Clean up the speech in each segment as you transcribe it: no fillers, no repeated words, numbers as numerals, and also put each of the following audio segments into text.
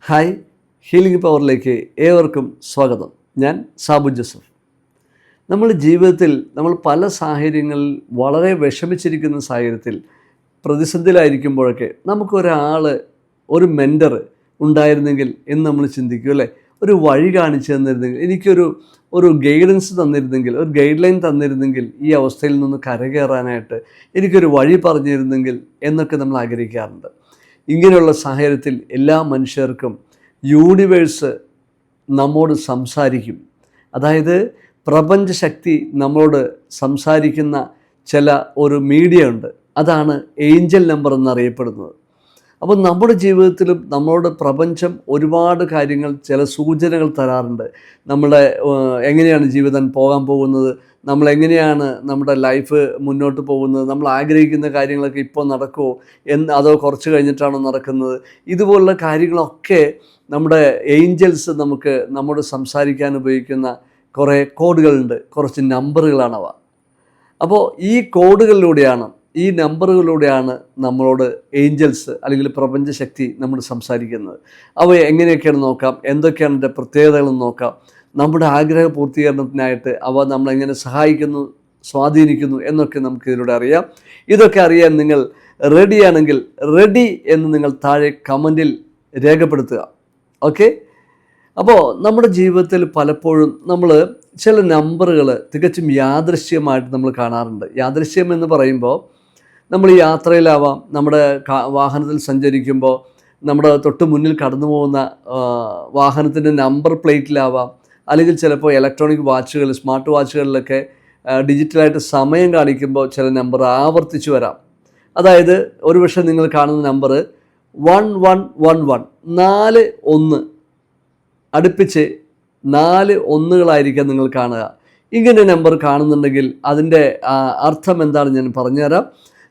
Hi, healing പവറിലേക്ക് ഏവർക്കും സ്വാഗതം. ഞാൻ സാബു ജോസഫ്. നമ്മൾ ജീവിതത്തിൽ പല സാഹചര്യങ്ങളിൽ വളരെ വിഷമിച്ചിരിക്കുന്ന സാഹചര്യത്തിൽ പ്രതിസന്ധിയിലായിരിക്കുമ്പോഴൊക്കെ നമുക്കൊരാൾ, ഒരു മെൻറ്റർ ഉണ്ടായിരുന്നെങ്കിൽ എന്ന് നമ്മൾ ചിന്തിക്കും അല്ലേ? ഒരു വഴി കാണിച്ചു തന്നിരുന്നെങ്കിൽ, എനിക്കൊരു ഗൈഡൻസ് തന്നിരുന്നെങ്കിൽ, ഒരു ഗൈഡ് ലൈൻ തന്നിരുന്നെങ്കിൽ, ഈ അവസ്ഥയിൽ നിന്ന് കരകയറാനായിട്ട് എനിക്കൊരു വഴി പറഞ്ഞിരുന്നെങ്കിൽ എന്നൊക്കെ നമ്മൾ ആഗ്രഹിക്കാറുണ്ട്. ഇങ്ങനെയുള്ള സാഹചര്യത്തിൽ എല്ലാ മനുഷ്യർക്കും യൂണിവേഴ്സ് നമ്മോട് സംസാരിക്കും. അതായത് പ്രപഞ്ചശക്തി നമ്മളോട് സംസാരിക്കുന്ന ഒരു മീഡിയ ഉണ്ട്. അതാണ് ഏഞ്ചൽ നമ്പർ എന്നറിയപ്പെടുന്നത്. അപ്പോൾ നമ്മുടെ ജീവിതത്തിലും നമ്മളോട് പ്രപഞ്ചം ഒരുപാട് കാര്യങ്ങൾ, ചില സൂചനകൾ തരാറുണ്ട്. എങ്ങനെയാണ് ജീവിതം പോകാൻ പോകുന്നത്, നമ്മളെങ്ങനെയാണ് നമ്മുടെ ലൈഫ് മുന്നോട്ട് പോകുന്നത്, നമ്മൾ ആഗ്രഹിക്കുന്ന കാര്യങ്ങളൊക്കെ ഇപ്പോൾ നടക്കുമോ അതോ കുറച്ച് കഴിഞ്ഞിട്ടാണോ നടക്കുന്നത്, ഇതുപോലുള്ള കാര്യങ്ങളൊക്കെ നമ്മുടെ ഏഞ്ചൽസ് നമ്മോട് സംസാരിക്കാൻ ഉപയോഗിക്കുന്ന കുറേ കോഡുകളുണ്ട്, കുറച്ച് നമ്പറുകളാണവ. അപ്പോൾ ഈ കോഡുകളിലൂടെയാണ്, ഈ നമ്പറുകളിലൂടെയാണ് നമ്മളോട് ഏഞ്ചൽസ് അല്ലെങ്കിൽ പ്രപഞ്ചശക്തി നമ്മൾ സംസാരിക്കുന്നത്. അവ എങ്ങനെയൊക്കെയാണ് നോക്കാം, എന്തൊക്കെയാണ് എൻ്റെ പ്രത്യേകതകളെന്ന് നോക്കാം. നമ്മുടെ ആഗ്രഹ പൂർത്തീകരണത്തിനായിട്ട് അവ നമ്മളെങ്ങനെ സഹായിക്കുന്നു, സ്വാധീനിക്കുന്നു എന്നൊക്കെ നമുക്കിതിലൂടെ അറിയാം. ഇതൊക്കെ അറിയാൻ നിങ്ങൾ റെഡിയാണെങ്കിൽ റെഡി എന്ന് നിങ്ങൾ താഴെ കമൻറ്റിൽ രേഖപ്പെടുത്തുക. ഓക്കെ. അപ്പോൾ നമ്മുടെ ജീവിതത്തിൽ പലപ്പോഴും നമ്മൾ ചില നമ്പറുകൾ തികച്ചും യാദൃശ്യമായിട്ട് നമ്മൾ കാണാറുണ്ട്. യാദൃശ്യം എന്ന് പറയുമ്പോൾ നമ്മൾ യാത്രയിലാവാം, നമ്മുടെ വാഹനത്തിൽ സഞ്ചരിക്കുമ്പോൾ നമ്മുടെ തൊട്ട് മുന്നിൽ കടന്നു പോകുന്ന വാഹനത്തിൻ്റെ നമ്പർ പ്ലേറ്റിലാവാം, അല്ലെങ്കിൽ ചിലപ്പോൾ ഇലക്ട്രോണിക് വാച്ചുകൾ, സ്മാർട്ട് വാച്ചുകളിലൊക്കെ ഡിജിറ്റലായിട്ട് സമയം കാണിക്കുമ്പോൾ ചില നമ്പർ ആവർത്തിച്ച് വരാം. അതായത് ഒരുപക്ഷെ നിങ്ങൾ കാണുന്ന നമ്പർ 1111, 41 അടുപ്പിച്ച് 4 ഒന്നുകളായിരിക്കാം നിങ്ങൾ കാണുക. ഇങ്ങനെ നമ്പർ കാണുന്നുണ്ടെങ്കിൽ അതിൻ്റെ അർത്ഥം എന്താണ് ഞാൻ പറഞ്ഞുതരാം.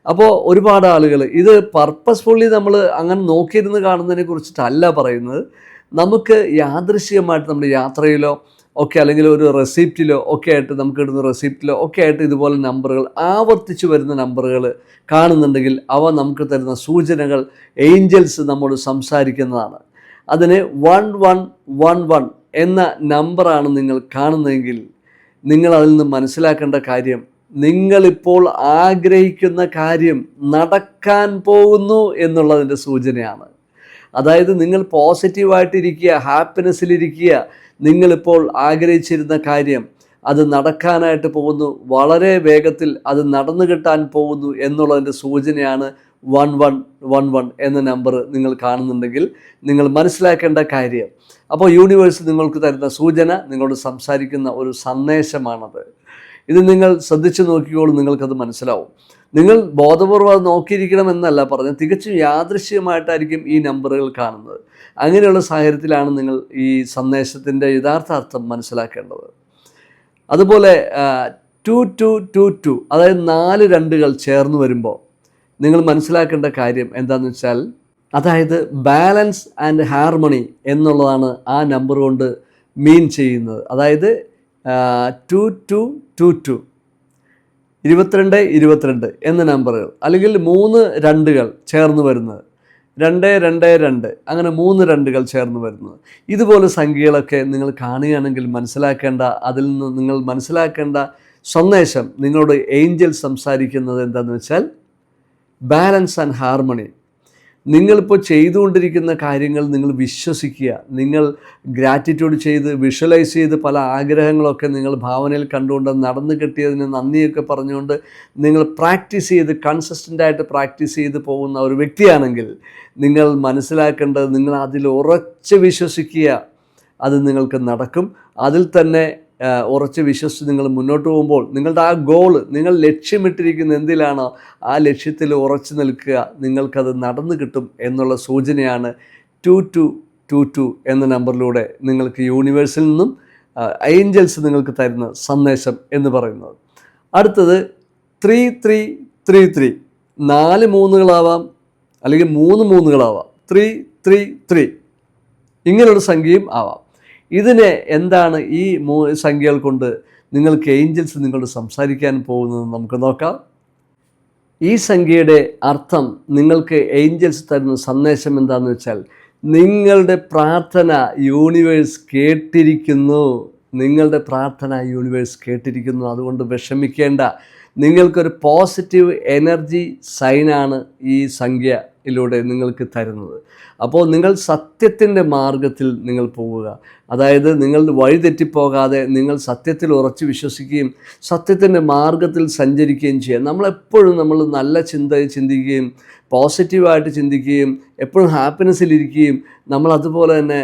അപ്പോൾ ഒരുപാട് ആളുകൾ ഇത് പർപ്പസ്ഫുള്ളി നമ്മൾ അങ്ങനെ നോക്കിയിരുന്ന് കാണുന്നതിനെ കുറിച്ചിട്ടല്ല പറയുന്നത്. നമുക്ക് യാദൃശ്ചികമായിട്ട് നമ്മുടെ യാത്രയിലോ ഒക്കെ, അല്ലെങ്കിൽ ഒരു റെസിപ്റ്റിലോ ഒക്കെ ആയിട്ട്, നമുക്ക് ഇടുന്ന റെസിപ്റ്റിലോ ഒക്കെ ആയിട്ട് ഇതുപോലെ നമ്പറുകൾ, ആവർത്തിച്ച് വരുന്ന നമ്പറുകൾ കാണുന്നുണ്ടെങ്കിൽ അവ നമുക്ക് തരുന്ന സൂചനകൾ ഏഞ്ചൽസ് നമ്മോട് സംസാരിക്കുന്നതാണ്. അതിന് 1111 എന്ന നമ്പറാണ് നിങ്ങൾ കാണുന്നതെങ്കിൽ നിങ്ങൾ അതിൽ നിന്ന് മനസ്സിലാക്കേണ്ട കാര്യം, നിങ്ങളിപ്പോൾ ആഗ്രഹിക്കുന്ന കാര്യം നടക്കാൻ പോകുന്നു എന്നുള്ളതിൻ്റെ സൂചനയാണ്. അതായത് നിങ്ങൾ പോസിറ്റീവായിട്ടിരിക്കുക, ഹാപ്പിനെസ്സിലിരിക്കുക. നിങ്ങളിപ്പോൾ ആഗ്രഹിച്ചിരുന്ന കാര്യം അത് നടക്കാനായിട്ട് പോകുന്നു, വളരെ വേഗത്തിൽ അത് നടന്നു കിട്ടാൻ പോകുന്നു എന്നുള്ളതിൻ്റെ സൂചനയാണ് 1111 എന്ന നമ്പർ നിങ്ങൾ കാണുന്നുണ്ടെങ്കിൽ നിങ്ങൾ മനസ്സിലാക്കേണ്ട കാര്യം. അപ്പോൾ യൂണിവേഴ്സ് നിങ്ങൾക്ക് തരുന്ന സൂചന, നിങ്ങളോട് സംസാരിക്കുന്ന ഒരു സന്ദേശമാണത്. ഇത് നിങ്ങൾ ശ്രദ്ധിച്ചു നോക്കിയോളൂ, നിങ്ങൾക്കത് മനസ്സിലാവും. നിങ്ങൾ ബോധപൂർവ്വം നോക്കിയിരിക്കണമെന്നല്ല പറഞ്ഞത്, തികച്ചും യാദൃശ്ചികമായിട്ടായിരിക്കും ഈ നമ്പറുകൾ കാണുന്നത്. അങ്ങനെയുള്ള സാഹചര്യത്തിലാണ് നിങ്ങൾ ഈ സന്ദേശത്തിൻ്റെ യഥാർത്ഥ അർത്ഥം മനസ്സിലാക്കേണ്ടത്. അതുപോലെ 2222, അതായത് 4 2കൾ ചേർന്ന് വരുമ്പോൾ നിങ്ങൾ മനസ്സിലാക്കേണ്ട കാര്യം എന്താണെന്ന് വെച്ചാൽ, അതായത് ബാലൻസ് ആൻഡ് ഹാർമണി എന്നുള്ളതാണ് ആ നമ്പർ കൊണ്ട് മീൻ ചെയ്യുന്നത്. അതായത് 2222, 22 എന്ന നമ്പറുകൾ, അല്ലെങ്കിൽ 3 2കൾ ചേർന്ന് വരുന്നത്, 222, അങ്ങനെ 3 2കൾ ചേർന്ന് വരുന്നത്, ഇതുപോലെ സംഖ്യകളൊക്കെ നിങ്ങൾ കാണുകയാണെങ്കിൽ അതിൽ നിന്ന് നിങ്ങൾ മനസ്സിലാക്കേണ്ട സന്ദേശം, നിങ്ങളോട് ഏഞ്ചൽ സംസാരിക്കുന്നത് എന്താണെന്ന് വെച്ചാൽ ബാലൻസ് ആൻഡ് ഹാർമണി. നിങ്ങളിപ്പോൾ ചെയ്തുകൊണ്ടിരിക്കുന്ന കാര്യങ്ങൾ നിങ്ങൾ വിശ്വസിക്കുക, നിങ്ങൾ ഗ്രാറ്റിറ്റ്യൂഡ് ചെയ്ത് വിഷ്വലൈസ് ചെയ്ത് പല ആഗ്രഹങ്ങളൊക്കെ നിങ്ങൾ ഭാവനയിൽ കണ്ടുകൊണ്ട് നടന്നു കിട്ടിയതിന് നന്ദിയൊക്കെ പറഞ്ഞുകൊണ്ട് നിങ്ങൾ പ്രാക്ടീസ് ചെയ്ത് കൺസിസ്റ്റൻ്റായിട്ട് പ്രാക്ടീസ് ചെയ്ത് പോകുന്ന ഒരു വ്യക്തിയാണെങ്കിൽ നിങ്ങൾ മനസ്സിലാക്കേണ്ടത്, നിങ്ങൾ അതിൽ ഉറച്ച് വിശ്വസിക്കുക, അത് നിങ്ങൾക്ക് നടക്കും. അതിൽ തന്നെ ഉറച്ച് വിശ്വസിച്ച് നിങ്ങൾ മുന്നോട്ട് പോകുമ്പോൾ നിങ്ങളുടെ ആ ഗോള്, നിങ്ങൾ ലക്ഷ്യമിട്ടിരിക്കുന്ന എന്തിലാണോ ആ ലക്ഷ്യത്തിൽ ഉറച്ചു നിൽക്കുക, നിങ്ങൾക്കത് നടന്നു കിട്ടും എന്നുള്ള സൂചനയാണ് 2222 എന്ന നമ്പറിലൂടെ നിങ്ങൾക്ക് യൂണിവേഴ്സിൽ നിന്നും ഏഞ്ചൽസ് നിങ്ങൾക്ക് തരുന്ന സന്ദേശം എന്ന് പറയുന്നത്. അടുത്തത് 3333, 4 3കളാവാം, അല്ലെങ്കിൽ 3 3കളാവാം, 333 ഇങ്ങനൊരു സംഖ്യയും ആവാം. ഇതിനെ എന്താണ് ഈ സംഖ്യകൾ കൊണ്ട് നിങ്ങൾക്ക് ഏഞ്ചൽസ് നിങ്ങളോട് സംസാരിക്കാൻ പോകുന്നത് നമുക്ക് നോക്കാം. ഈ സംഖ്യയുടെ അർത്ഥം, നിങ്ങൾക്ക് ഏഞ്ചൽസ് തരുന്ന സന്ദേശം എന്താണെന്ന് വെച്ചാൽ, നിങ്ങളുടെ പ്രാർത്ഥന യൂണിവേഴ്സ് കേട്ടിരിക്കുന്നു. നിങ്ങളുടെ പ്രാർത്ഥന യൂണിവേഴ്സ് കേട്ടിരിക്കുന്നു. അതുകൊണ്ട് വിഷമിക്കേണ്ട. നിങ്ങൾക്കൊരു പോസിറ്റീവ് എനർജി സൈനാണ് ഈ സംഖ്യയിലൂടെ നിങ്ങൾക്ക് തരുന്നത്. അപ്പോൾ നിങ്ങൾ സത്യത്തിൻ്റെ മാർഗത്തിൽ നിങ്ങൾ പോവുക. അതായത് നിങ്ങൾ വഴിതെറ്റിപ്പോകാതെ നിങ്ങൾ സത്യത്തിൽ ഉറച്ചു വിശ്വസിക്കുകയും സത്യത്തിൻ്റെ മാർഗത്തിൽ സഞ്ചരിക്കുകയും ചെയ്യുക. നമ്മളെപ്പോഴും നമ്മൾ നല്ല ചിന്തിക്കുകയും പോസിറ്റീവായിട്ട് ചിന്തിക്കുകയും എപ്പോഴും ഹാപ്പിനെസ്സിലിരിക്കുകയും നമ്മൾ അതുപോലെ തന്നെ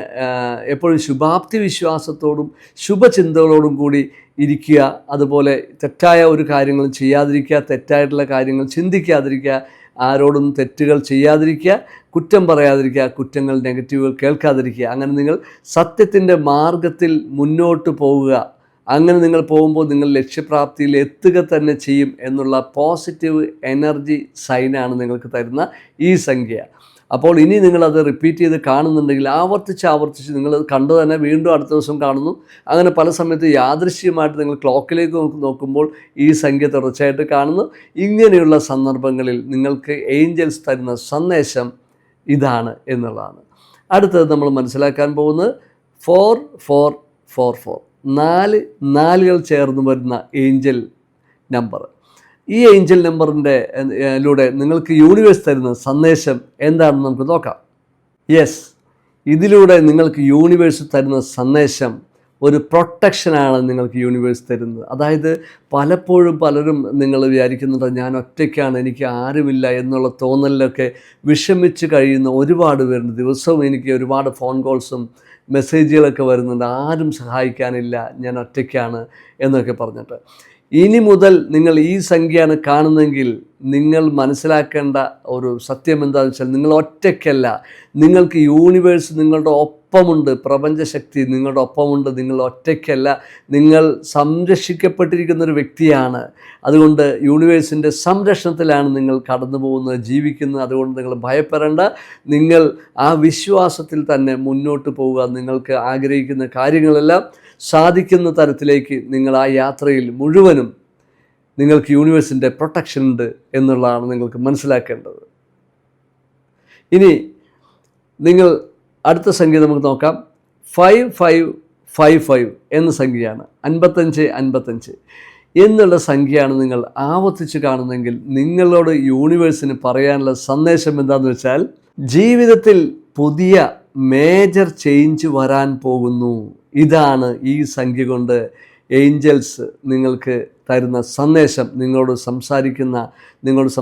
എപ്പോഴും ശുഭാപ്തി വിശ്വാസത്തോടും ശുഭചിന്തകളോടും കൂടി ഇരിക്കുക. അതുപോലെ തെറ്റായ ഒരു കാര്യങ്ങളും ചെയ്യാതിരിക്കുക, തെറ്റായിട്ടുള്ള കാര്യങ്ങൾ ചിന്തിക്കാതിരിക്കുക, ആരോടും തെറ്റുകൾ ചെയ്യാതിരിക്കുക, കുറ്റം പറയാതിരിക്കുക, കുറ്റങ്ങൾ നെഗറ്റീവുകൾ കേൾക്കാതിരിക്കുക. അങ്ങനെ നിങ്ങൾ സത്യത്തിൻ്റെ മാർഗത്തിൽ മുന്നോട്ട് പോവുക. അങ്ങനെ നിങ്ങൾ പോകുമ്പോൾ നിങ്ങൾ ലക്ഷ്യപ്രാപ്തിയിൽ എത്തുക തന്നെ ചെയ്യും എന്നുള്ള പോസിറ്റീവ് എനർജി സൈനാണ് നിങ്ങൾക്ക് തരുന്ന ഈ സംഖ്യ. അപ്പോൾ ഇനി നിങ്ങളത് റിപ്പീറ്റ് ചെയ്ത് കാണുന്നുണ്ടെങ്കിൽ ആവർത്തിച്ച് നിങ്ങൾ കണ്ടു തന്നെ വീണ്ടും അടുത്ത ദിവസം കാണുന്നു. അങ്ങനെ പല സമയത്ത് യാദൃശ്യമായിട്ട് നിങ്ങൾ ക്ലോക്കിലേക്ക് നോക്കുമ്പോൾ ഈ സംഖ്യ തുടർച്ചയായിട്ട് കാണുന്നു. ഇങ്ങനെയുള്ള സന്ദർഭങ്ങളിൽ നിങ്ങൾക്ക് ഏഞ്ചൽസ് തരുന്ന സന്ദേശം ഇതാണ് എന്നുള്ളതാണ്. അടുത്തത് നമ്മൾ മനസ്സിലാക്കാൻ പോകുന്നത് 4444, 4 നാലുകൾ ചേർന്ന് വരുന്ന ഏഞ്ചൽ നമ്പർ. ഈ ഏഞ്ചൽ നമ്പറിൻ്റെ ലൂടെ നിങ്ങൾക്ക് യൂണിവേഴ്സ് തരുന്ന സന്ദേശം എന്താണെന്ന് നമുക്ക് നോക്കാം. യെസ്, ഇതിലൂടെ നിങ്ങൾക്ക് യൂണിവേഴ്സ് തരുന്ന സന്ദേശം ഒരു പ്രൊട്ടക്ഷനാണ് നിങ്ങൾക്ക് യൂണിവേഴ്സ് തരുന്നത്. അതായത് പലപ്പോഴും പലരും നിങ്ങൾ വിചാരിക്കുന്നുണ്ട് ഞാൻ ഒറ്റയ്ക്കാണ്, എനിക്ക് ആരുമില്ല എന്നുള്ള തോന്നലിലൊക്കെ വിഷമിച്ച് കഴിയുന്ന ഒരുപാട് പേരുണ്ട്. ദിവസവും എനിക്ക് ഒരുപാട് ഫോൺ കോൾസും മെസ്സേജുകളൊക്കെ വരുന്നുണ്ട്, ആരും സഹായിക്കാനില്ല, ഞാൻ ഒറ്റയ്ക്കാണ് എന്നൊക്കെ പറഞ്ഞിട്ട്. ഇനി മുതൽ നിങ്ങൾ ഈ സംഖ്യയാണ് കാണുന്നതെങ്കിൽ നിങ്ങൾ മനസ്സിലാക്കേണ്ട ഒരു സത്യം എന്താണെന്ന് വെച്ചാൽ നിങ്ങൾ ഒറ്റയ്ക്കല്ല. നിങ്ങൾക്ക് യൂണിവേഴ്സ് നിങ്ങളുടെ ഒപ്പമുണ്ട്, പ്രപഞ്ചശക്തി നിങ്ങളുടെ ഒപ്പമുണ്ട്. നിങ്ങൾ ഒറ്റയ്ക്കല്ല, നിങ്ങൾ സംരക്ഷിക്കപ്പെട്ടിരിക്കുന്നൊരു വ്യക്തിയാണ്. അതുകൊണ്ട് യൂണിവേഴ്സിൻ്റെ സംരക്ഷണത്തിലാണ് നിങ്ങൾ കടന്നു പോകുന്നത്, ജീവിക്കുന്നത്. അതുകൊണ്ട് നിങ്ങൾ ഭയപ്പെടേണ്ട. നിങ്ങൾ ആ വിശ്വാസത്തിൽ തന്നെ മുന്നോട്ട് പോവുക. നിങ്ങൾക്ക് ആഗ്രഹിക്കുന്ന കാര്യങ്ങളെല്ലാം സാധിക്കുന്ന തരത്തിലേക്ക് നിങ്ങൾ ആ യാത്രയിൽ മുഴുവനും നിങ്ങൾക്ക് യൂണിവേഴ്സിൻ്റെ പ്രൊട്ടക്ഷൻ ഉണ്ട് എന്നുള്ളതാണ് നിങ്ങൾക്ക് മനസ്സിലാക്കേണ്ടത്. ഇനി നിങ്ങൾ അടുത്ത സംഖ്യ നമുക്ക് നോക്കാം. 5555 എന്ന സംഖ്യയാണ്. 5555 എന്നുള്ള സംഖ്യയാണ് നിങ്ങൾ ആവർത്തിച്ച് കാണുന്നെങ്കിൽ നിങ്ങളോട് യൂണിവേഴ്സിന് പറയാനുള്ള സന്ദേശം എന്താണെന്ന് വെച്ചാൽ ജീവിതത്തിൽ പുതിയ മേജർ ചേഞ്ച് വരാൻ പോകുന്നു. ഇതാണ് ഈ സംഖ്യ കൊണ്ട് ഏഞ്ചൽസ് നിങ്ങൾക്ക് തരുന്ന സന്ദേശം. നിങ്ങളോട്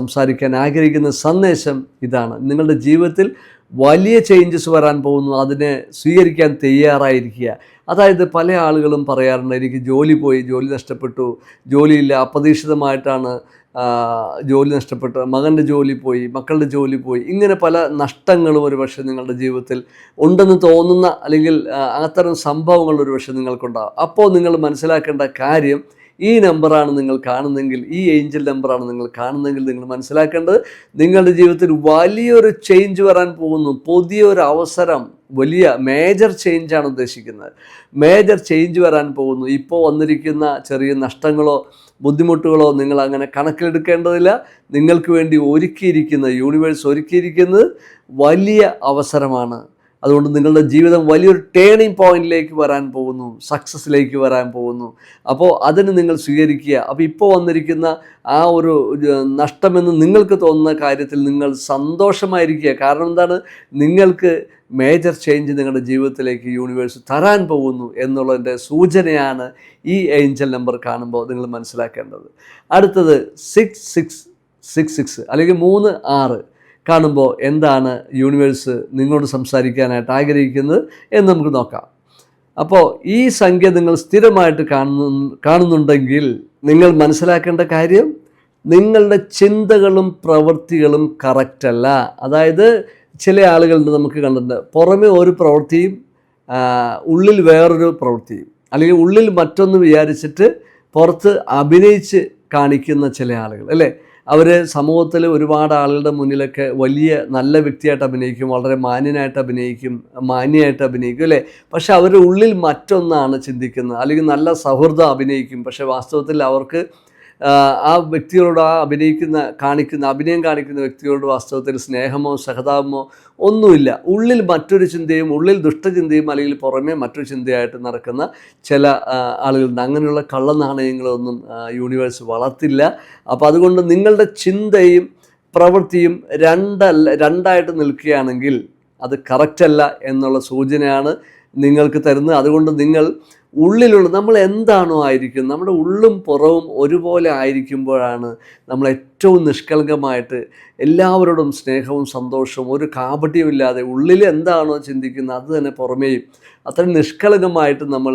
സംസാരിക്കാൻ ആഗ്രഹിക്കുന്ന സന്ദേശം ഇതാണ്. നിങ്ങളുടെ ജീവിതത്തിൽ വലിയ ചേഞ്ചസ് വരാൻ പോകുന്നു. അതിനെ സ്വീകരിക്കാൻ തയ്യാറായിരിക്കുക. അതായത് പല ആളുകളും പറയാറുണ്ട് എനിക്ക് ജോലി നഷ്ടപ്പെട്ടു, ജോലിയില്ല, അപ്രതീക്ഷിതമായിട്ടാണ് ജോലി നഷ്ടപ്പെട്ടു, മകൻ്റെ ജോലി പോയി, മക്കളുടെ ജോലി പോയി. ഇങ്ങനെ പല നഷ്ടങ്ങളും ഒരുപക്ഷെ നിങ്ങളുടെ ജീവിതത്തിൽ ഉണ്ടെന്ന് തോന്നുന്ന അല്ലെങ്കിൽ അത്തരം സംഭവങ്ങൾ ഒരുപക്ഷെ നിങ്ങൾക്കുണ്ടാകും. അപ്പോൾ നിങ്ങൾ മനസ്സിലാക്കേണ്ട കാര്യം ഈ നമ്പറാണ് നിങ്ങൾ കാണുന്നെങ്കിൽ, ഈ ഏഞ്ചൽ നമ്പറാണ് നിങ്ങൾ കാണുന്നെങ്കിൽ നിങ്ങൾ മനസ്സിലാക്കേണ്ടത് നിങ്ങളുടെ ജീവിതത്തിൽ വലിയൊരു ചേഞ്ച് വരാൻ പോകുന്നു. പുതിയൊരു അവസരം, വലിയ മേജർ ചേഞ്ചാണ് ഉദ്ദേശിക്കുന്നത്. മേജർ ചേഞ്ച് വരാൻ പോകുന്നു. ഇപ്പോൾ വന്നിരിക്കുന്ന ചെറിയ നഷ്ടങ്ങളോ ബുദ്ധിമുട്ടുകളോ നിങ്ങൾ അങ്ങനെ കണക്കിലെടുക്കേണ്ടതില്ല. നിങ്ങൾക്ക് വേണ്ടി യൂണിവേഴ്സ് ഒരുക്കിയിരിക്കുന്നത് വലിയ അവസരമാണ്. അതുകൊണ്ട് നിങ്ങളുടെ ജീവിതം വലിയൊരു ടേണിംഗ് പോയിന്റിലേക്ക് വരാൻ പോകുന്നു, സക്സസ്സിലേക്ക് വരാൻ പോകുന്നു. അപ്പോൾ അതിന് നിങ്ങൾ സ്വീകരിക്കുക. അപ്പോൾ ഇപ്പോൾ വന്നിരിക്കുന്ന ആ ഒരു നഷ്ടമെന്ന് നിങ്ങൾക്ക് തോന്നുന്ന കാര്യത്തിൽ നിങ്ങൾ സന്തോഷമായിരിക്കുക. കാരണം എന്താണ്? നിങ്ങൾക്ക് മേജർ ചേഞ്ച് നിങ്ങളുടെ ജീവിതത്തിലേക്ക് യൂണിവേഴ്സ് തരാൻ പോകുന്നു എന്നുള്ളതിൻ്റെ സൂചനയാണ് ഈ ഏഞ്ചൽ നമ്പർ കാണുമ്പോൾ നിങ്ങൾ മനസ്സിലാക്കേണ്ടത്. അടുത്തത് 6666 അല്ലെങ്കിൽ 36 കാണുമ്പോൾ എന്താണ് യൂണിവേഴ്സ് നിങ്ങളോട് സംസാരിക്കാനായിട്ട് ആഗ്രഹിക്കുന്നത് എന്ന് നമുക്ക് നോക്കാം. അപ്പോൾ ഈ സംഖ്യ നിങ്ങൾ സ്ഥിരമായിട്ട് കാണുന്നുണ്ടെങ്കിൽ നിങ്ങൾ മനസ്സിലാക്കേണ്ട കാര്യം നിങ്ങളുടെ ചിന്തകളും പ്രവൃത്തികളും കറക്റ്റല്ല. അതായത് ചില ആളുകളുണ്ട്, നമുക്ക് കണ്ടിട്ടുണ്ട്, പുറമെ ഒരു പ്രവൃത്തിയും ഉള്ളിൽ വേറൊരു പ്രവൃത്തിയും, അല്ലെങ്കിൽ ഉള്ളിൽ മറ്റൊന്ന് വിചാരിച്ചിട്ട് പുറത്ത് അഭിനയിച്ച് കാണിക്കുന്ന ചില ആളുകൾ അല്ലേ. അവർ സമൂഹത്തിൽ ഒരുപാട് ആളുകളുടെ മുന്നിലൊക്കെ വലിയ നല്ല വ്യക്തിയായിട്ട് അഭിനയിക്കും, വളരെ മാന്യനായിട്ട് അഭിനയിക്കും അല്ലേ. പക്ഷെ അവരുടെ ഉള്ളിൽ മറ്റൊന്നാണ് ചിന്തിക്കുന്നത്. അല്ലെങ്കിൽ നല്ല സൗഹൃദം അഭിനയിക്കും, പക്ഷേ വാസ്തവത്തിൽ അവർക്ക് ആ വ്യക്തികളോട് അഭിനയം കാണിക്കുന്ന വ്യക്തികളോട് വാസ്തവത്തിൽ സ്നേഹമോ സഹതാപമോ ഒന്നുമില്ല. ഉള്ളിൽ മറ്റൊരു ചിന്തയും, ഉള്ളിൽ ദുഷ്ടചിന്തയും, അല്ലെങ്കിൽ പുറമേ മറ്റൊരു ചിന്തയായിട്ട് നടക്കുന്ന ചില ആളുകളുണ്ട്. അങ്ങനെയുള്ള കള്ളനാണയങ്ങളൊന്നും യൂണിവേഴ്സ് വളർത്തില്ല. അപ്പോൾ അതുകൊണ്ട് നിങ്ങളുടെ ചിന്തയും പ്രവൃത്തിയും രണ്ടായിട്ട് നിൽക്കുകയാണെങ്കിൽ അത് കറക്റ്റല്ല എന്നുള്ള സൂചനയാണ് നിങ്ങൾക്ക് തരുന്നത്. അതുകൊണ്ട് നിങ്ങൾ ഉള്ളിലുള്ള നമ്മൾ എന്താണോ ആയിരിക്കും, നമ്മുടെ ഉള്ളും പുറവും ഒരുപോലെ ആയിരിക്കുമ്പോഴാണ് നമ്മൾ ഏറ്റവും നിഷ്കളങ്കമായിട്ട് എല്ലാവരോടും സ്നേഹവും സന്തോഷവും ഒരു കാപട്യമില്ലാതെ ഉള്ളിൽ എന്താണോ ചിന്തിക്കുന്നത് അത് തന്നെ പുറമേയും അത്രയും നിഷ്കളങ്കമായിട്ട് നമ്മൾ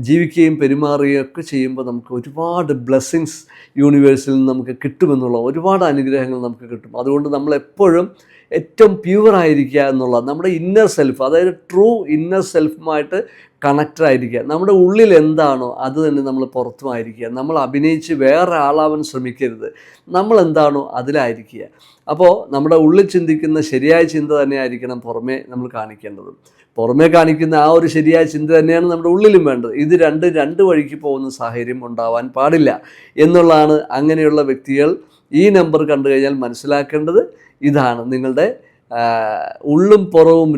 ജീവിക്കുകയും പെരുമാറുകയും ഒക്കെ ചെയ്യുമ്പോൾ നമുക്ക് ഒരുപാട് ബ്ലെസ്സിങ്സ് യൂണിവേഴ്സിൽ നിന്ന് നമുക്ക് കിട്ടുമെന്നുള്ള ഒരുപാട് അനുഗ്രഹങ്ങൾ നമുക്ക് കിട്ടും. അതുകൊണ്ട് നമ്മളെപ്പോഴും ഏറ്റവും പ്യുവറായിരിക്കുക എന്നുള്ള നമ്മുടെ ഇന്നർ സെൽഫ്, അതായത് ട്രൂ ഇന്നർ സെൽഫുമായിട്ട് കണക്റ്റഡ് ആയിരിക്കുക. നമ്മുടെ ഉള്ളിൽ എന്താണോ അത് തന്നെ നമ്മൾ പുറത്തുമായിരിക്കുക. നമ്മൾ അഭിനയിച്ച് വേറെ ആളാവാൻ ശ്രമിക്കരുത്. നമ്മൾ എന്താണോ അതിലായിരിക്കുക. അപ്പോൾ നമ്മുടെ ഉള്ളിൽ ചിന്തിക്കുന്ന ശരിയായ ചിന്ത തന്നെയായിരിക്കണം പുറമേ നമ്മൾ കാണിക്കേണ്ടത്. പുറമേ കാണിക്കുന്ന ആ ഒരു ശരിയായ ചിന്ത തന്നെയാണ് നമ്മുടെ ഉള്ളിലും വേണ്ടത്. ഇത് രണ്ട് വഴിക്ക് പോകുന്ന സാഹചര്യം ഉണ്ടാവാൻ പാടില്ല എന്നുള്ളതാണ്. അങ്ങനെയുള്ള വ്യക്തികൾ ഈ നമ്പർ കണ്ടു കഴിഞ്ഞാൽ മനസ്സിലാക്കേണ്ടത് ഇതാണ്. നിങ്ങളുടെ ഉള്ളും പുറവും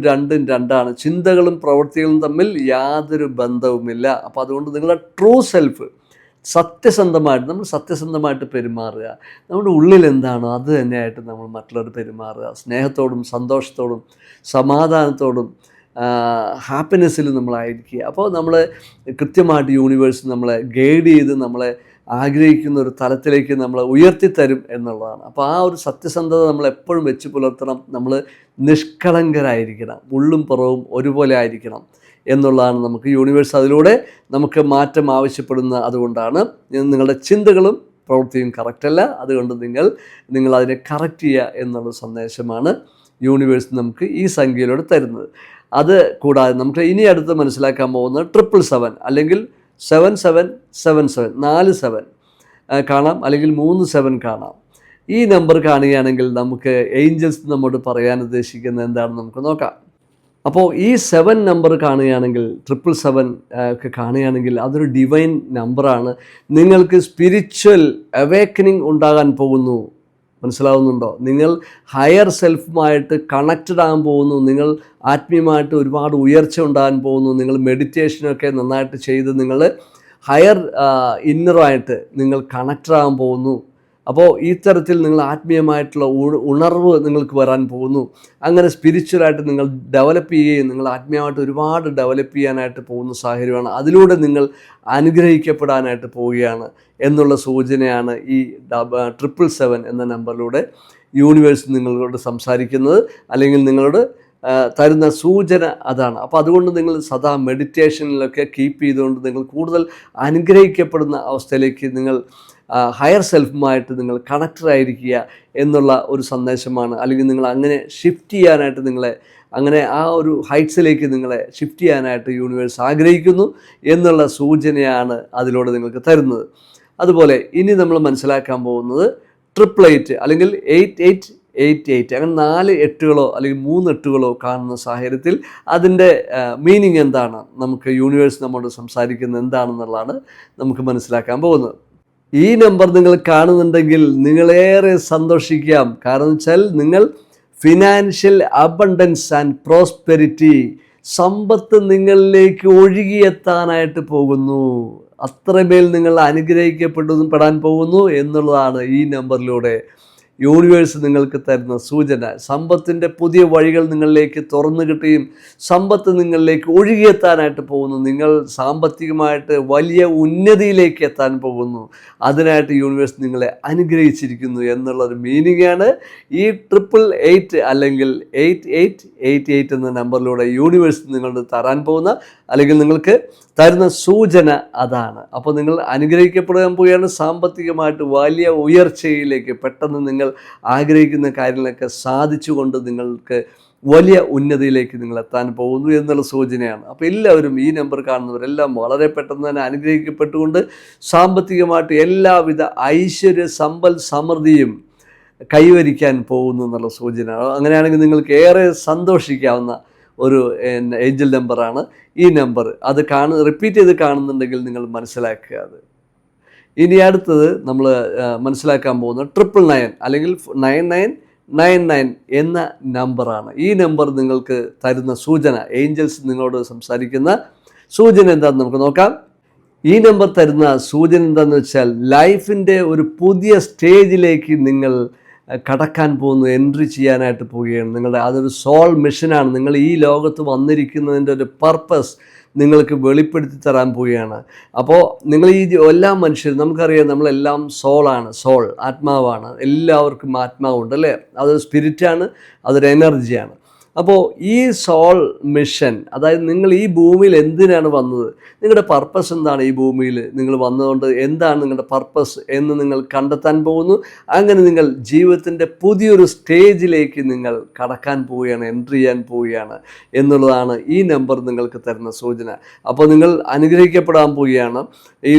രണ്ടാണ്. ചിന്തകളും പ്രവൃത്തികളും തമ്മിൽ യാതൊരു ബന്ധവുമില്ല. അപ്പോൾ അതുകൊണ്ട് നിങ്ങളുടെ ട്രൂ സെൽഫ് നമ്മൾ സത്യസന്ധമായിട്ട് പെരുമാറുക. നമ്മുടെ ഉള്ളിൽ എന്താണോ അത് തന്നെയായിട്ട് നമ്മൾ മറ്റുള്ളവർ പെരുമാറുക. സ്നേഹത്തോടും സന്തോഷത്തോടും സമാധാനത്തോടും ഹാപ്പിനെസ്സിലും നമ്മളായിരിക്കുക. അപ്പോൾ നമ്മൾ കൃത്യമായിട്ട് യൂണിവേഴ്സ് നമ്മളെ ഗൈഡ് ചെയ്ത് നമ്മളെ ആഗ്രഹിക്കുന്ന ഒരു തലത്തിലേക്ക് നമ്മളെ ഉയർത്തിത്തരും എന്നുള്ളതാണ്. അപ്പോൾ ആ ഒരു സത്യസന്ധത നമ്മൾ എപ്പോഴും വെച്ച് പുലർത്തണം. നമ്മൾ നിഷ്കളങ്കരായിരിക്കണം, ഉള്ളും പുറവും ഒരുപോലെ ആയിരിക്കണം എന്നുള്ളതാണ്. നമുക്ക് യൂണിവേഴ്സ് അതിലൂടെ നമുക്ക് മാറ്റം ആവശ്യപ്പെടുന്ന അതുകൊണ്ടാണ്. നിങ്ങളുടെ ചിന്തകളും പ്രവൃത്തിയും കറക്റ്റല്ല, അതുകൊണ്ട് നിങ്ങൾ അതിനെ കറക്റ്റ് ചെയ്യുക എന്നുള്ള സന്ദേശമാണ് യൂണിവേഴ്സ് നമുക്ക് ഈ സംഖ്യയിലൂടെ തരുന്നത്. അത് കൂടാതെ നമുക്ക് ഇനി അടുത്ത് മനസ്സിലാക്കാൻ പോകുന്നത് 777 അല്ലെങ്കിൽ 7777 4 7 കാണാം, അല്ലെങ്കിൽ 3 7 കാണാം. ഈ നമ്പർ കാണുകയാണെങ്കിൽ നമുക്ക് ഏഞ്ചൽസ് നമ്മോട് പറയാൻ ഉദ്ദേശിക്കുന്നത് എന്താണെന്ന് നമുക്ക് നോക്കാം. അപ്പോൾ ഈ 7 നമ്പർ കാണുകയാണെങ്കിൽ 777 ഒക്കെ കാണുകയാണെങ്കിൽ അതൊരു ഡിവൈൻ നമ്പറാണ്. നിങ്ങൾക്ക് സ്പിരിച്വൽ അവേക്കനിങ് ഉണ്ടാകാൻ പോകുന്നു. മനസ്സിലാവുന്നുണ്ടോ? നിങ്ങൾ ഹയർ സെൽഫുമായിട്ട് കണക്റ്റഡ് ആകാൻ പോകുന്നു. നിങ്ങൾ ആത്മീയമായിട്ട് ഒരുപാട് ഉയർച്ച ഉണ്ടാകാൻ പോകുന്നു. നിങ്ങൾ മെഡിറ്റേഷനൊക്കെ നന്നായിട്ട് ചെയ്ത് നിങ്ങൾ ഹയർ ഇന്നറായിട്ട് നിങ്ങൾ കണക്റ്റഡ് ആകാൻ പോകുന്നു. അപ്പോൾ ഈ തരത്തിൽ നിങ്ങൾ ആത്മീയമായിട്ടുള്ള ഉണർവ് നിങ്ങൾക്ക് വരാൻ പോകുന്നു. അങ്ങനെ സ്പിരിച്വലായിട്ട് നിങ്ങൾ ഡെവലപ്പ് ചെയ്യുകയും നിങ്ങൾ ആത്മീയമായിട്ട് ഒരുപാട് ഡെവലപ്പ് ചെയ്യാനായിട്ട് പോകുന്ന സാഹചര്യമാണ്. അതിലൂടെ നിങ്ങൾ അനുഗ്രഹിക്കപ്പെടാനായിട്ട് പോവുകയാണ് എന്നുള്ള സൂചനയാണ് ഈ 777 എന്ന നമ്പറിലൂടെ യൂണിവേഴ്സ് നിങ്ങളോട് സംസാരിക്കുന്നത്, അല്ലെങ്കിൽ നിങ്ങളോട് തരുന്ന സൂചന അതാണ്. അപ്പോൾ അതുകൊണ്ട് നിങ്ങൾ സദാ മെഡിറ്റേഷനിലൊക്കെ കീപ്പ് ചെയ്തുകൊണ്ട് നിങ്ങൾ കൂടുതൽ അനുഗ്രഹിക്കപ്പെടുന്ന അവസ്ഥയിലേക്ക് നിങ്ങൾ ഹയർ സെൽഫുമായിട്ട് നിങ്ങൾ കണക്റ്റഡ് ആയിരിക്കുക എന്നുള്ള ഒരു സന്ദേശമാണ്. അല്ലെങ്കിൽ നിങ്ങൾ അങ്ങനെ ഷിഫ്റ്റ് ചെയ്യാനായിട്ട് അങ്ങനെ ആ ഒരു ഹൈറ്റ്സിലേക്ക് നിങ്ങളെ ഷിഫ്റ്റ് ചെയ്യാനായിട്ട് യൂണിവേഴ്സ് ആഗ്രഹിക്കുന്നു എന്നുള്ള സൂചനയാണ് അതിലൂടെ നിങ്ങൾക്ക് തരുന്നത്. അതുപോലെ ഇനി നമ്മൾ മനസ്സിലാക്കാൻ പോകുന്നത് 888 അല്ലെങ്കിൽ 8888 അങ്ങനെ 4 8കളോ അല്ലെങ്കിൽ 3 8കളോ കാണുന്ന സാഹചര്യത്തിൽ അതിൻ്റെ മീനിങ് എന്താണ്, നമുക്ക് യൂണിവേഴ്സ് നമ്മോട് സംസാരിക്കുന്നത് എന്താണെന്നുള്ളതാണ് നമുക്ക് മനസ്സിലാക്കാൻ പോകുന്നത്. ഈ നമ്പർ നിങ്ങൾ കാണുന്നുണ്ടെങ്കിൽ നിങ്ങളേറെ സന്തോഷിക്കാം. കാരണം വെച്ചാൽ നിങ്ങൾ ഫിനാൻഷ്യൽ അബണ്ടൻസ് ആൻഡ് പ്രോസ്പെരിറ്റി, സമ്പത്ത് നിങ്ങളിലേക്ക് ഒഴുകിയെത്താനായിട്ട് പോകുന്നു. അത്രമേൽ നിങ്ങൾ അനുഗ്രഹിക്കപ്പെടാൻ പോകുന്നു എന്നുള്ളതാണ് ഈ നമ്പറിലൂടെ യൂണിവേഴ്സ് നിങ്ങൾക്ക് തരുന്ന സൂചന. സമ്പത്തിൻ്റെ പുതിയ വഴികൾ നിങ്ങളിലേക്ക് തുറന്നു കിട്ടുകയും സമ്പത്ത് നിങ്ങളിലേക്ക് ഒഴുകിയെത്താനായിട്ട് പോകുന്നു. നിങ്ങൾ സാമ്പത്തികമായിട്ട് വലിയ ഉന്നതിയിലേക്ക് എത്താൻ പോകുന്നു. അതിനായിട്ട് യൂണിവേഴ്സ് നിങ്ങളെ അനുഗ്രഹിച്ചിരിക്കുന്നു എന്നുള്ളൊരു മീനിങ്ങാണ് ഈ 888 അല്ലെങ്കിൽ 8888 എന്ന നമ്പറിലൂടെ യൂണിവേഴ്സ് നിങ്ങളുടെ തരാൻ പോകുന്ന അല്ലെങ്കിൽ നിങ്ങൾക്ക് തരുന്ന സൂചന അതാണ്. അപ്പോൾ നിങ്ങൾ അനുഗ്രഹിക്കപ്പെടാൻ പോവുകയാണ്. സാമ്പത്തികമായിട്ട് വലിയ ഉയർച്ചയിലേക്ക് പെട്ടെന്ന് നിങ്ങൾ ആഗ്രഹിക്കുന്ന കാര്യങ്ങളൊക്കെ സാധിച്ചുകൊണ്ട് നിങ്ങൾക്ക് വലിയ ഉന്നതിയിലേക്ക് നിങ്ങൾ എത്താൻ പോകുന്നു എന്നുള്ള സൂചനയാണ്. അപ്പോൾ എല്ലാവരും ഈ നമ്പർ കാണുന്നവരെല്ലാം വളരെ പെട്ടെന്ന് തന്നെ അനുഗ്രഹിക്കപ്പെട്ടുകൊണ്ട് സാമ്പത്തികമായിട്ട് എല്ലാവിധ ഐശ്വര്യ സമ്പൽ സമൃദ്ധിയും കൈവരിക്കാൻ പോകുന്നു എന്നുള്ള സൂചന. അങ്ങനെയാണെങ്കിൽ നിങ്ങൾക്ക് ഏറെ സന്തോഷിക്കാവുന്ന ഒരു ഏഞ്ചൽ നമ്പറാണ് ഈ നമ്പർ. അത് റിപ്പീറ്റ് ചെയ്ത് കാണുന്നുണ്ടെങ്കിൽ നിങ്ങൾ മനസ്സിലാക്കുക. ഇനി അടുത്തത് നമ്മൾ മനസ്സിലാക്കാൻ പോകുന്നത് 999 അല്ലെങ്കിൽ 9999 എന്ന നമ്പറാണ്. ഈ നമ്പർ നിങ്ങൾക്ക് തരുന്ന സൂചന, ഏഞ്ചൽസ് നിങ്ങളോട് സംസാരിക്കുന്ന സൂചന എന്താണെന്ന് നമുക്ക് നോക്കാം. ഈ നമ്പർ തരുന്ന സൂചന എന്താണെന്ന് വെച്ചാൽ ലൈഫിൻ്റെ ഒരു പുതിയ സ്റ്റേജിലേക്ക് നിങ്ങൾ കടക്കാൻ പോകുന്നു, എൻട്രി ചെയ്യാനായിട്ട് പോവുകയാണ്. നിങ്ങളുടെ അതൊരു സോൾ മിഷനാണ്. നിങ്ങൾ ഈ ലോകത്ത് വന്നിരിക്കുന്നതിൻ്റെ ഒരു പർപ്പസ് നിങ്ങൾക്ക് വെളിപ്പെടുത്തി തരാൻ പോവുകയാണ്. അപ്പോൾ നിങ്ങൾ ഈ എല്ലാ മനുഷ്യരും, നമുക്കറിയാം നമ്മളെല്ലാം സോളാണ്, ആത്മാവാണ്. എല്ലാവർക്കും ആത്മാവുണ്ട് അല്ലേ? അതൊരു സ്പിരിറ്റാണ്, അതൊരു എനർജിയാണ്. അപ്പോൾ ഈ സോൾ മിഷൻ, അതായത് നിങ്ങൾ ഈ ഭൂമിയിൽ എന്തിനാണ് വന്നത്, നിങ്ങളുടെ പർപ്പസ് എന്താണ്, ഈ ഭൂമിയിൽ നിങ്ങൾ വന്നതുകൊണ്ട് എന്താണ് നിങ്ങളുടെ പർപ്പസ് എന്ന് നിങ്ങൾ കണ്ടെത്താൻ പോകുന്നു. അങ്ങനെ നിങ്ങൾ ജീവിതത്തിൻ്റെ പുതിയൊരു സ്റ്റേജിലേക്ക് നിങ്ങൾ കടക്കാൻ പോവുകയാണ്, എൻട്രി ചെയ്യാൻ പോവുകയാണ് എന്നുള്ളതാണ് ഈ നമ്പർ നിങ്ങൾക്ക് തരുന്ന സൂചന. അപ്പോൾ നിങ്ങൾ അനുഗ്രഹിക്കപ്പെടാൻ പോവുകയാണ്. ഈ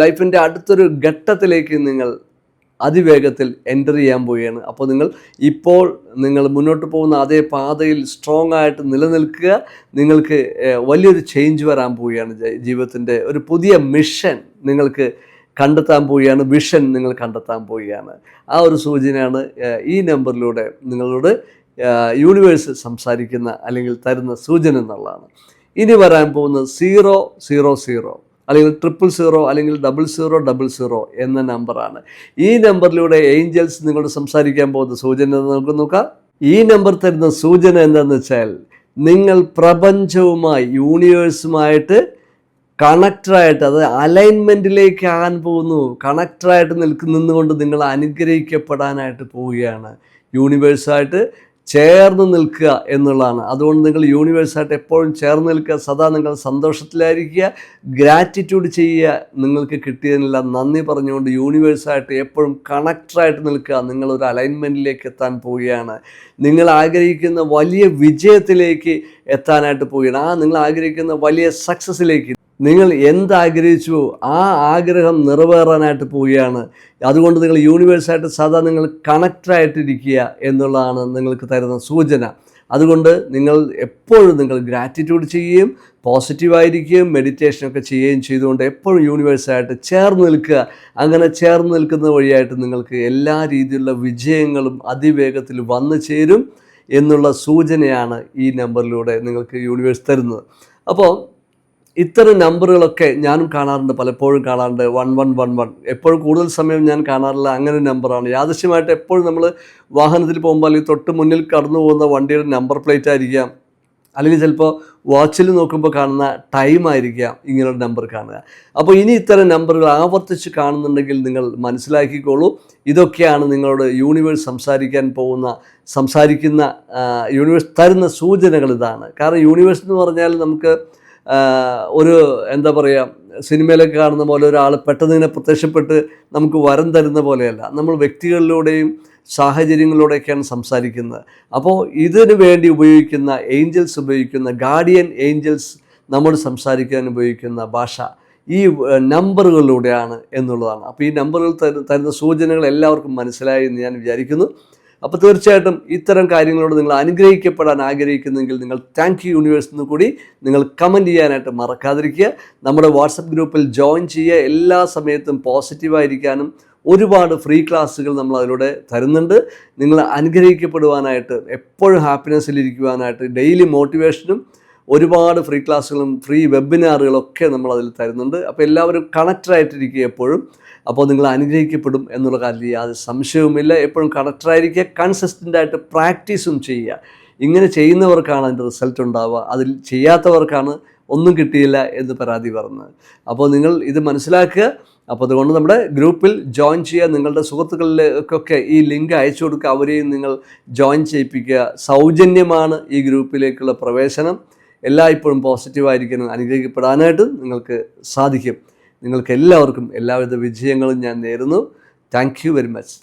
ലൈഫിൻ്റെ അടുത്തൊരു ഘട്ടത്തിലേക്ക് നിങ്ങൾ അതിവേഗത്തിൽ എൻ്റർ ചെയ്യാൻ പോവുകയാണ്. അപ്പോൾ നിങ്ങൾ മുന്നോട്ട് പോകുന്ന അതേ പാതയിൽ സ്ട്രോങ് ആയിട്ട് നിലനിൽക്കുക. നിങ്ങൾക്ക് വലിയൊരു ചേഞ്ച് വരാൻ പോവുകയാണ്. ജീവിതത്തിൻ്റെ ഒരു പുതിയ മിഷൻ നിങ്ങൾക്ക് കണ്ടെത്താൻ പോവുകയാണ്, വിഷൻ നിങ്ങൾ കണ്ടെത്താൻ പോവുകയാണ്. ആ ഒരു സൂചനയാണ് ഈ നമ്പറിലൂടെ നിങ്ങളോട് യൂണിവേഴ്സ് സംസാരിക്കുന്ന അല്ലെങ്കിൽ തരുന്ന സൂചന എന്നുള്ളതാണ്. ഇനി വരാൻ പോകുന്നത് 000 അല്ലെങ്കിൽ 000 അല്ലെങ്കിൽ 000 എന്ന നമ്പറാണ്. ഈ നമ്പറിലൂടെ ഏഞ്ചൽസ് നിങ്ങളോട് സംസാരിക്കാൻ പോകുന്ന സൂചന നമുക്ക് നോക്കാം. ഈ നമ്പർ തരുന്ന സൂചന എന്താണെന്ന് വെച്ചാൽ നിങ്ങൾ പ്രപഞ്ചവുമായി, യൂണിവേഴ്സുമായിട്ട് കണക്റ്ററായിട്ട്, അത് അലൈൻമെൻറ്റിലേക്ക് ആകാൻ പോകുന്നു. കണക്റ്ററായിട്ട് നിന്നുകൊണ്ട് നിങ്ങൾ അനുഗ്രഹിക്കപ്പെടാനായിട്ട് പോവുകയാണ്. യൂണിവേഴ്സായിട്ട് ചേർന്ന് നിൽക്കുക എന്നുള്ളതാണ്. അതുകൊണ്ട് നിങ്ങൾ യൂണിവേഴ്സായിട്ട് എപ്പോഴും ചേർന്ന് നിൽക്കുക, സദാ നിങ്ങൾ സന്തോഷത്തിലായിരിക്കുക, ഗ്രാറ്റിറ്റ്യൂഡ് ചെയ്യുക, നിങ്ങൾക്ക് കിട്ടിയതിനെല്ലാം നന്ദി പറഞ്ഞുകൊണ്ട് യൂണിവേഴ്സായിട്ട് എപ്പോഴും കണക്റ്ററായിട്ട് നിൽക്കുക. നിങ്ങളൊരു അലൈൻമെൻറ്റിലേക്ക് എത്താൻ പോവുകയാണ്. നിങ്ങൾ ആഗ്രഹിക്കുന്ന വലിയ വിജയത്തിലേക്ക് എത്താനായിട്ട് പോവുകയാണ്. നിങ്ങൾ ആഗ്രഹിക്കുന്ന വലിയ സക്സസ്സിലേക്ക്, നിങ്ങൾ എന്താഗ്രഹിച്ചുവോ ആ ആഗ്രഹം നിറവേറാനായിട്ട് പോവുകയാണ്. അതുകൊണ്ട് നിങ്ങൾ യൂണിവേഴ്സായിട്ട് സദാ നിങ്ങൾ കണക്റ്ററായിട്ടിരിക്കുക എന്നുള്ളതാണ് നിങ്ങൾക്ക് തരുന്ന സൂചന. അതുകൊണ്ട് നിങ്ങൾ എപ്പോഴും നിങ്ങൾ ഗ്രാറ്റിറ്റ്യൂഡ് ചെയ്യുകയും പോസിറ്റീവായിരിക്കുകയും മെഡിറ്റേഷനൊക്കെ ചെയ്യുകയും ചെയ്തുകൊണ്ട് എപ്പോഴും യൂണിവേഴ്സായിട്ട് ചേർന്ന് നിൽക്കുക. അങ്ങനെ ചേർന്ന് നിൽക്കുന്ന വഴിയായിട്ട് നിങ്ങൾക്ക് എല്ലാ രീതിയിലുള്ള വിജയങ്ങളും അതിവേഗത്തിൽ വന്നു ചേരും എന്നുള്ള സൂചനയാണ് ഈ നമ്പറിലൂടെ നിങ്ങൾക്ക് യൂണിവേഴ്സ് തരുന്നത്. അപ്പോൾ ഇത്തരം നമ്പറുകളൊക്കെ ഞാനും കാണാറുണ്ട്, പലപ്പോഴും കാണാറുണ്ട്. 1111 എപ്പോഴും കൂടുതൽ സമയം ഞാൻ കാണാറില്ല. അങ്ങനെ നമ്പറാണ് യാദൃശ്യമായിട്ട് എപ്പോഴും നമ്മൾ വാഹനത്തിൽ പോകുമ്പോൾ അല്ലെങ്കിൽ തൊട്ട് മുന്നിൽ കടന്നു പോകുന്ന വണ്ടിയുടെ നമ്പർ പ്ലേറ്റ് ആയിരിക്കാം, അല്ലെങ്കിൽ ചിലപ്പോൾ വാച്ചിൽ നോക്കുമ്പോൾ കാണുന്ന ടൈം ആയിരിക്കാം ഇങ്ങനെയുള്ള നമ്പർ കാണുക. അപ്പോൾ ഇനി ഇത്തരം നമ്പറുകൾ ആവർത്തിച്ച് കാണുന്നുണ്ടെങ്കിൽ നിങ്ങൾ മനസ്സിലാക്കിക്കോളൂ, ഇതൊക്കെയാണ് നിങ്ങളോട് യൂണിവേഴ്സ് സംസാരിക്കുന്ന യൂണിവേഴ്സ് തരുന്ന സൂചനകൾ ഇതാണ്. കാരണം യൂണിവേഴ്സ് എന്ന് പറഞ്ഞാൽ നമുക്ക് എന്താ പറയുക, സിനിമയിലൊക്കെ കാണുന്ന പോലെ ഒരാൾ പെട്ടെന്ന് ഇങ്ങനെ പ്രത്യക്ഷപ്പെട്ട് നമുക്ക് വരം തരുന്ന പോലെയല്ല. നമ്മൾ വ്യക്തികളിലൂടെയും സാഹചര്യങ്ങളിലൂടെയൊക്കെയാണ് സംസാരിക്കുന്നത്. അപ്പോൾ ഇതിനു വേണ്ടി ഉപയോഗിക്കുന്ന ഏഞ്ചൽസ്, ഉപയോഗിക്കുന്ന ഗാർഡിയൻ ഏഞ്ചൽസ് നമ്മോട് സംസാരിക്കാൻ ഉപയോഗിക്കുന്ന ഭാഷ ഈ നമ്പറുകളിലൂടെയാണ് എന്നുള്ളതാണ്. അപ്പോൾ ഈ നമ്പറുകൾ തരുന്ന സൂചനകൾ എല്ലാവർക്കും മനസ്സിലായി എന്ന് ഞാൻ വിചാരിക്കുന്നു. അപ്പോൾ തീർച്ചയായിട്ടും ഇത്തരം കാര്യങ്ങളോട് നിങ്ങൾ അനുഗ്രഹിക്കപ്പെടാൻ ആഗ്രഹിക്കുന്നെങ്കിൽ നിങ്ങൾ താങ്ക് യു യൂണിവേഴ്സ് എന്ന് കൂടി നിങ്ങൾ കമൻറ്റ് ചെയ്യാനായിട്ട് മറക്കാതിരിക്കുക. നമ്മുടെ വാട്സപ്പ് ഗ്രൂപ്പിൽ ജോയിൻ ചെയ്യുക. എല്ലാ സമയത്തും പോസിറ്റീവായിരിക്കാനും ഒരുപാട് ഫ്രീ ക്ലാസ്സുകൾ നമ്മൾ അതിലൂടെ തരുന്നുണ്ട്. നിങ്ങൾ അനുഗ്രഹിക്കപ്പെടുവാനായിട്ട്, എപ്പോഴും ഹാപ്പിനെസ്സിലിരിക്കുവാനായിട്ട് ഡെയിലി മോട്ടിവേഷനും ഒരുപാട് ഫ്രീ ക്ലാസ്സുകളും ഫ്രീ വെബിനാറുകളൊക്കെ നമ്മൾ അതിൽ തരുന്നുണ്ട്. അപ്പോൾ എല്ലാവരും കണക്റ്ററായിട്ടിരിക്കുക എപ്പോഴും. അപ്പോൾ നിങ്ങൾ അനുഗ്രഹിക്കപ്പെടും എന്നുള്ള കാര്യത്തിൽ യാതൊരു സംശയവുമില്ല. എപ്പോഴും കണക്റ്ററായിരിക്കുക, കൺസിസ്റ്റൻ്റായിട്ട് പ്രാക്ടീസും ചെയ്യുക. ഇങ്ങനെ ചെയ്യുന്നവർക്കാണ് അതിൻ്റെ റിസൾട്ട് ഉണ്ടാവുക. അതിൽ ചെയ്യാത്തവർക്കാണ് ഒന്നും കിട്ടിയില്ല എന്ന് പരാതി പറഞ്ഞത്. അപ്പോൾ നിങ്ങൾ ഇത് മനസ്സിലാക്കുക. അപ്പോൾ അതുകൊണ്ട് നമ്മുടെ ഗ്രൂപ്പിൽ ജോയിൻ ചെയ്യുക. നിങ്ങളുടെ സുഹൃത്തുക്കളിലേക്കൊക്കെ ഈ ലിങ്ക് അയച്ചു കൊടുക്കുക. അവരെയും നിങ്ങൾ ജോയിൻ ചെയ്യിപ്പിക്കുക. സൗജന്യമാണ് ഈ ഗ്രൂപ്പിലേക്കുള്ള പ്രവേശനം. എല്ലായ്പ്പോഴും പോസിറ്റീവായിരിക്കാനും അനുഗ്രഹിക്കപ്പെടാനായിട്ടും നിങ്ങൾക്ക് സാധിക്കും. നിങ്ങൾക്ക് എല്ലാവർക്കും എല്ലാവിധ വിജയങ്ങളും ഞാൻ നേരുന്നു. Thank you very much.